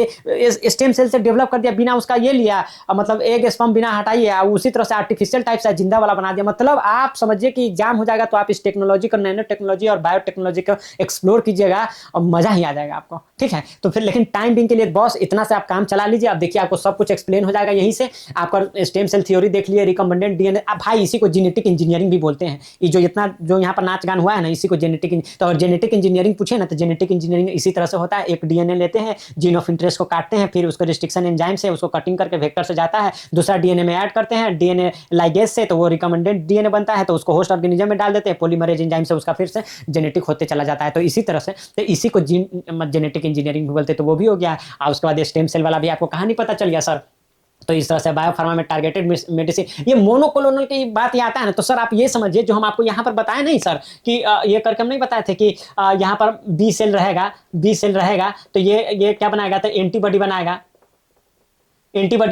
स्टेम सेल से डेवलप कर दिया, बिना उसका ये लिया, मतलब एग स्पर्म बिना हटाइए, उसी तरह से आर्टिफिशियल टाइप से जिंदा वाला बना दिया। मतलब आप समझिए कि एग्जाम हो जाएगा तो आप इस टेक्नोलॉजी को, नैनो टेक्नोलॉजी और बायोटेक्नोलॉजी को एक्सप्लोर कीजिएगा और मजा ही आ जाएगा आपको, ठीक है। तो फिर लेकिन टाइम बिंग के लिए बॉस इतना से आप काम चला लीजिए, आप देखिए आपको सब कुछ एक्सप्लेन हो जाएगा यहीं से। आपका स्टेम सेल थ्योरी देख लिए, रिकमेंडेड डीएनए, अब भाई इसी को जेनेटिक इंजीनियरिंग भी बोलते हैं। ये जो इतना जो यहाँ पर नाच गान हुआ है ना, इसी को जेनेटिक, तो जेनेटिक इंजीनियरिंग पूछे ना तो जेनेटिक इंजीनियरिंग इसी तरह से होता है। एक डीएनए लेते हैं, जीन ऑफ इंटरेस्ट को काटते हैं, फिर उसको रिस्ट्रिक्शन एंजाइम से उसको कटिंग करके वेक्टर से जाता है, दूसरा डीएनए में ऐड करते हैं, डीएनए लाइगेज से, तो वो रिकमेंडेड डीएनए बनता है, तो उसको होस्ट ऑर्गेनिज्म में डाल देते हैं, पॉलीमरेज एंजाइम से उसका फिर से जेनेटिक होते चला जाता है। तो इसी तरह से तो इसी को जीन जेनेटिक इंजीनियरिंग भी बोलते हैं। तो वो भी हो गया, और उसके बाद स्टेम सेल वाला भी आपको कहानी पता चल गया सर। तो इस तरह से बायोफार्मा में टारगेटेड मेडिसिन, ये मोनोक्लोनल की बात ये आता है ना, तो सर आप ये समझिए जो हम आपको यहाँ पर बताए नहीं सर कि ये करके हम नहीं बताए थे कि यहाँ पर बी सेल रहेगा तो ये क्या बनाएगा, तो एंटीबॉडी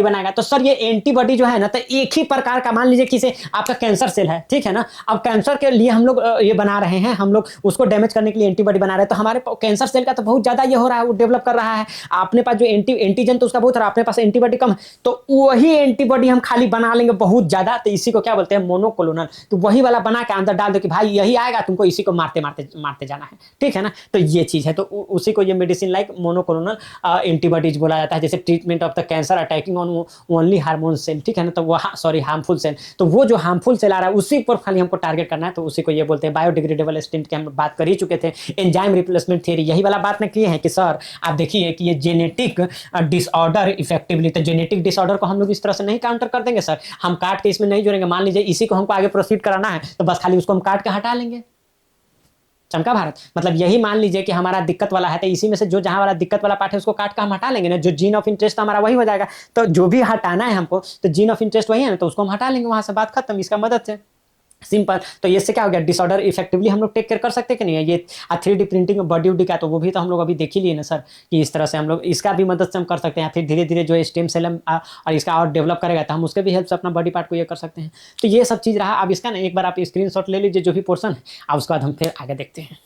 बनाएगा। तो सर ये एंटीबॉडी जो है ना तो एक ही प्रकार का, मान लीजिए किसी आपका कैंसर सेल है, ठीक है ना, अब कैंसर के लिए हम लोग ये बना रहे हैं, हम लोग उसको डैमेज करने के लिए एंटीबॉडी बना रहे हैं, तो हमारे कैंसर सेल का तो बहुत ज्यादा ये हो रहा है, वो डेवलप कर रहा है। अपने पास जो एंटीजन तो उसका बहुत रहा, अपने पास एंटीबॉडी कम है, तो वही एंटीबॉडी हम खाली बना लेंगे बहुत ज्यादा, तो इसी को क्या बोलते हैं, मोनोक्लोनल। तो वही वाला बना के अंदर डाल दो कि भाई यही आएगा, तुमको इसी को मारते मारते मारते जाना है, ठीक है ना। तो ये चीज है, तो उसी को ये मेडिसिन लाइक मोनोक्लोनल एंटीबॉडीज बोला जाता है। जैसे treatment of the cancer attacking on only hormone cell, ठीक है ना, तो वो सॉरी हार्मफुल सेल, तो वो जो हार्मफुल सेल आ रहा है उसी पर खाली हमको टारगेट करना है, तो उसी को ये बोलते हैं बायोडिग्रेडेबल स्टेंट की हम बात कर ही चुके थे। एंजाइम रिप्लेसमेंट थ्योरी यही वाला बात में किए हैं कि सर आप देखिए कि ये जेनेटिक डिसऑर्डर इफेक्टिवली, तो जेनेटिक डिसऑर्डर को हम लोग इस तरह से नहीं काउंटर कर देंगे सर, हम काट के इसमें नहीं जोड़ेंगे। मान लीजिए इसी को हमको आगे प्रोसीड कराना है तो बस खाली उसको हम काट के हटा लेंगे। चमका भारत मतलब यही मान लीजिए कि हमारा दिक्कत वाला है, तो इसी में से जो जहां वाला दिक्कत वाला पार्ट है उसको काट के हम हटा लेंगे ना, जो जीन ऑफ इंटरेस्ट हमारा वही हो जाएगा। तो जो भी हटाना है हमको, तो जीन ऑफ इंटरेस्ट वही है ना, तो उसको हम हटा लेंगे, वहां से बात खत्म इसका मदद से, सिंपल। तो इससे क्या हो गया, डिसऑर्डर इफेक्टिवली हम लोग टेक केयर कर सकते कि नहीं है। ये 3D प्रिंटिंग बॉडी उडी का तो वो भी तो हम लोग अभी देख ही लिए ना सर, कि इस तरह से हम लोग इसका भी मदद से हम कर सकते हैं। फिर धीरे धीरे जो स्टेम सेल और इसका और डेवलप करेगा तो हम उसके भी हेल्प से अपना बॉडी पार्ट को ये कर सकते हैं। तो ये सब चीज़ रहा। अब इसका ना एक बार आप स्क्रीनशॉट ले लीजिए जो भी पोर्सन है, अब उसके बाद हम फिर आगे देखते हैं।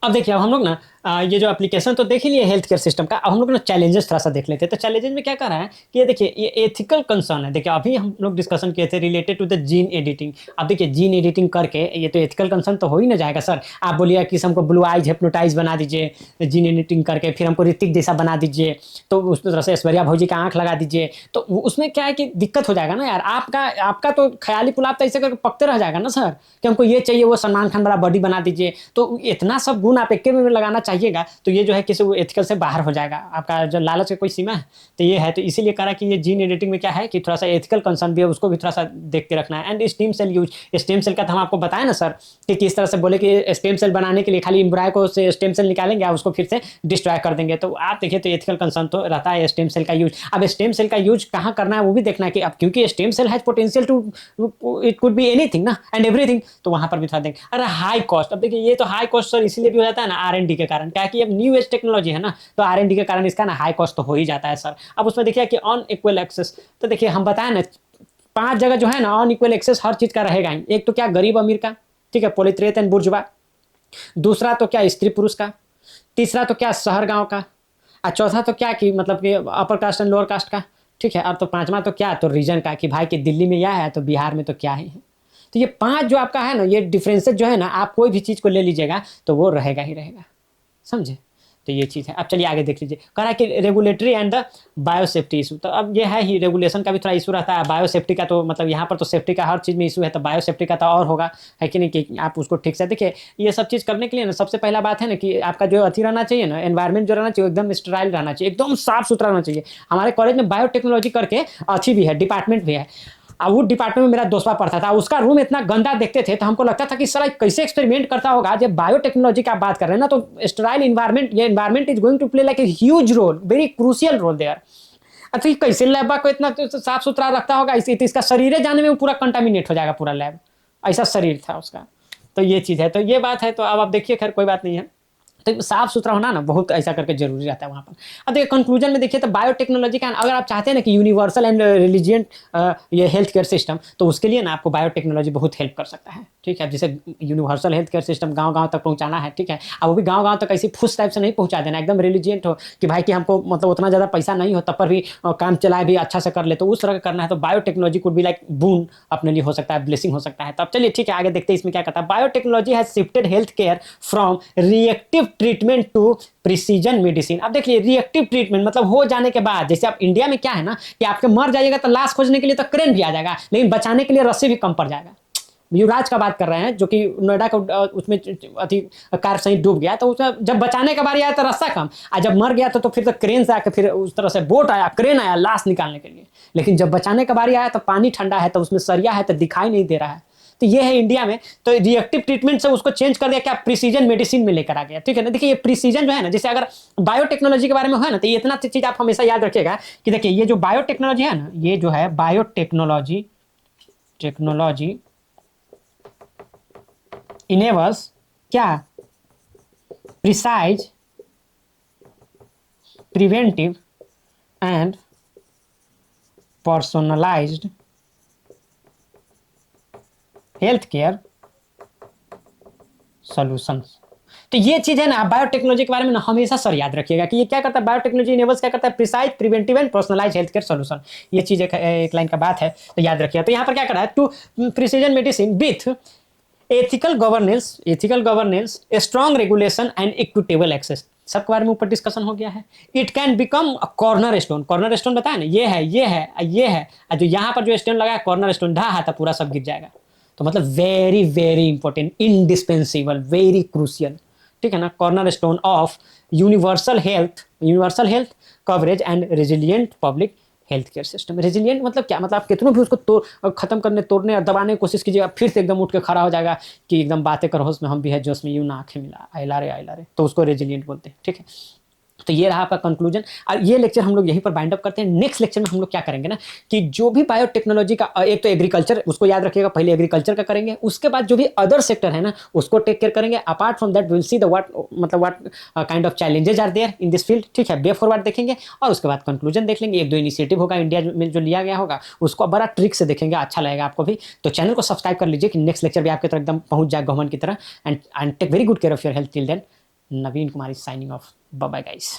अब देखिए, अब हम लोग ना ये जो एप्लीकेशन तो देख ही लिए हेल्थ केयर सिस्टम का, अब हम लोग ना चैलेंजेस थोड़ा सा देख लेते हैं। तो चैलेंजेस में क्या कर रहा है कि ये देखिए, ये एथिकल कंसर्न है। देखिए अभी हम लोग डिस्कशन किए थे related to the gene editing. अब देखिए जीन एडिटिंग करके ये तो एथिकल कंसर्न तो हो ही ना जाएगा सर। आप बोलिए कि हमको ब्लू आइज हिप्नोटाइज बना दीजिए जीन एडिटिंग करके, फिर हमको ऋतिक जैसा बना दीजिए, तो उस तरह से ऐश्वर्या भौजी का आँख लगा दीजिए, तो उसमें क्या है कि दिक्कत हो जाएगा ना यार। आपका तो ख्याली पुलाव तो ऐसे करके पकते रह जाएगा ना सर, कि हमको ये चाहिए, वो सलमान खान वाला बॉडी बना दीजिए। तो इतना सब गुण आप एक में लगाना चाहिएगा तो ये जो है किसी एथिकल से बाहर हो जाएगा, आपका जो लालच का कोई सीमा है तो ये है। तो इसीलिए कहा कि ये जीन एडिटिंग में क्या है कि थोड़ा सा एथिकल कंसर्न भी है, उसको भी थोड़ा सा देख के रखना है। And stem cell use, stem cell का तो हम आपको बताया ना सर कि किस तरह से बोले कि स्टेम सेल बनाने के लिए खाली एम्ब्रायो को से स्टेम सेल निकालेंगे और उसको फिर से डिस्ट्रॉय कर देंगे। तो आप देखिए तो एथिकल कंसर्न तो रहता है स्टेम सेल का यूज। अब स्टेम सेल का यूज कहाँ करना है वो भी देखना है कि अब क्योंकि stem cell has potential to, it could be anything ना एंड एवरीथिंग, तो वहां पर भी थोड़ा देखें। अरे हाई कॉस्ट, अब देखिए ये तो हाई कॉस्ट सर इसलिए भी हो जाता है ना R&D के कारण, क्या कि अब न्यू एज टेक्नोलॉजी है ना, तो R&D के कारण इसका ना हाई कॉस्ट तो हो ही जाता है सर। अब उसमें देखिए कि ऑन इक्वल एक्सेस, तो देखिए हम बताएं ना 5 जगह जो है ना ऑन इक्वल एक्सेस हर चीज का रहेगा ही। एक तो क्या गरीब अमीर का, ठीक है, पोलिट्रेट एंड बुर्जुआ। दूसरा तो क्या स्त्री पुरुष का। तीसरा तो क्या शहर गांव का। और चौथा तो क्या कि मतलब कि upper caste and lower caste का, ठीक है। अब तो 5वां तो क्या, तो रीजन का, कि भाई कि दिल्ली में यह है तो बिहार में तो क्या है। तो ये 5 जो आपका है ना, ये डिफरेंसेस जो है ना, आप कोई भी चीज को ले लीजिएगा तो वो रहेगा ही रहेगा, समझे। तो ये चीज़ है। अब चलिए आगे देख लीजिए, कह रहा है कि regulatory and the biosafety issue. तो अब ये है ही, रेगुलेशन का भी थोड़ा इशू रहता है, बायोसेफ्टी का तो मतलब यहाँ पर तो सेफ्टी का हर चीज़ में इशू है, तो बायोसेफ्टी का तो और होगा, है कि नहीं, कि आप उसको ठीक से देखिए। ये सब चीज़ करने के लिए ना सबसे पहला बात है ना कि आपका जो अथी रहना चाहिए ना, एनवायरमेंट जो रहना चाहिए एकदम स्टराइल रहना चाहिए, एकदम साफ सुथरा रहना चाहिए। हमारे कॉलेज में बायोटेक्नोलॉजी करके अच्छी भी है, डिपार्टमेंट भी है। और वो डिपार्टमेंट में मेरा दोस्तवा पढ़ता था, उसका रूम इतना गंदा देखते थे तो हमको लगता था कि साला कैसे एक्सपेरिमेंट करता होगा। जब बायोटेक्नोलॉजी की आप बात कर रहे हैं ना, तो स्टराइल इन्वायरमेंट, ये environment is going to play like a huge role, very crucial role there. अच्छा कैसे लैब को इतना साफ सुथरा रखता होगा, इसका शरीर जाने में वो पूरा कंटामिनेट हो जाएगा पूरा लैब, ऐसा शरीर था उसका। तो ये चीज़ है, तो ये बात है। तो अब आप देखिए, खैर कोई बात नहीं है। तो साफ सुथरा होना ना बहुत ऐसा करके जरूरी रहता है वहाँ पर। अब देखिए कंक्लूजन में देखिए, तो बायोटेक्नोलॉजी का अगर आप चाहते हैं ना कि यूनिवर्सल एंड रिलीजियंट ये हेल्थ केयर सिस्टम, तो उसके लिए ना आपको बायोटेक्नोलॉजी बहुत हेल्प कर सकता है। ठीक है, जैसे यूनिवर्सल हेल्थ केयर सिस्टम गांव गांव तक पहुंचाना है। ठीक है, अब वो भी गांव गांव तक ऐसी फुस टाइप से नहीं पहुंचा देना, एकदम रिलीजियंट हो कि भाई कि हमको मतलब उतना ज़्यादा पैसा नहीं हो तब पर भी काम चलाए भी अच्छा से कर ले, तो उस तरह का करना है। तो बायोटेक्नोलॉजी कुड बी लाइक बून अपने लिए हो सकता है, ब्लेसिंग हो सकता है। तो अब चलिए ठीक है, आगे देखते हैं इसमें क्या करता है। Biotechnology has shifted health care from reactive treatment to precision medicine. अब देखिए रिएक्टिव ट्रीटमेंट मतलब हो जाने के बाद, जैसे आप इंडिया में क्या है ना कि आपके मर जाइएगा तो लाश खोजने के लिए तो क्रेन भी आ जाएगा, लेकिन बचाने के लिए रस्सी भी कम पड़ जाएगा। युवराज का बात कर रहे हैं जो कि नोएडा का उसमें अति कार सही डूब गया, तो उसमें जब बचाने का बारी आया तो रास्ता कम, और जब मर गया तो फिर तो क्रेन से आकर फिर उस तरह से बोट आया, क्रेन आया लाश निकालने के लिए। लेकिन जब बचाने का बारी आया तो पानी ठंडा है, तो उसमें सरिया है तो दिखाई नहीं दे रहा है। तो ये है इंडिया में। तो रिएक्टिव ट्रीटमेंट से उसको चेंज कर दिया, क्या प्रिसीजन मेडिसिन में लेकर आ गया। ठीक है ना, देखिए ये प्रिसीजन जो है ना, जैसे अगर बायोटेक्नोलॉजी के बारे में है ना, तो ये इतना चीज आप हमेशा याद रखिएगा कि देखिए ये जो बायोटेक्नोलॉजी है ना, ये जो है बायोटेक्नोलॉजी टेक्नोलॉजी इनेबल्स क्या, precise, preventive and personalised health care solutions. तो ये चीज है ना, बायोटेक्नोलॉजी के बारे में ना हमेशा सर याद रखिएगा कि ये क्या करता है, बायोटेक्नोलॉजी इनेबल्स क्या करता है, precise, preventive and personalised health care solution. ये चीज एक लाइन का बात है, तो याद रखिए। तो यहाँ पर क्या कर रहा है, to precision medicine with ethical governance, strong regulation and equitable access. सबके बारे में ऊपर डिस्कशन हो गया है। It can become corner stone बताया ना, ये है ये है ये है, जो यहाँ पर जो स्टोन लगा है कॉर्नर स्टोन, ढा है तो पूरा सब गिर जाएगा। तो मतलब very very important, indispensable, very crucial. ठीक है ना, corner stone of universal health coverage and resilient public health care system. Resilient मतलब क्या, मतलब आप कितनों भी उसको खत्म करने, तोड़ने और दबाने की कोशिश कीजिएगा, फिर से एकदम उठ के खड़ा हो जाएगा कि एकदम बातें करो उसमें हम भी है जोश में, यूं ना आंखें मिला, आइला रे, तो उसको रेजिलियंट बोलते हैं। ठीक है, तो ये रहा आपका कंक्लूजन। और ये लेक्चर हम लोग यहीं पर बाइंड अप करते हैं। नेक्स्ट लेक्चर में हम लोग क्या करेंगे ना कि जो भी बायोटेक्नोलॉजी का, एक तो एग्रीकल्चर, उसको याद रखिएगा, पहले एग्रीकल्चर का करेंगे, उसके बाद जो भी अदर सेक्टर है ना उसको टेक केयर करेंगे। Apart from that will see the what kind of challenges are there in this field. ठीक है, वे फॉरवर्ड देखेंगे और उसके बाद कंक्लूजन देख लेंगे। एक दो इनिशिएटिव होगा इंडिया में जो लिया गया होगा, उसको बड़ा ट्रिक से देखेंगे, अच्छा लगेगा आपको भी। तो चैनल को सब्सक्राइब कर लीजिए कि नेक्स्ट लेक्चर भी आपकी तरफ एकदम पहुंच जाए गवर्नमेंट की तरह। And take very good care of your health till then. Naveen Kumar is signing off. Bye bye guys.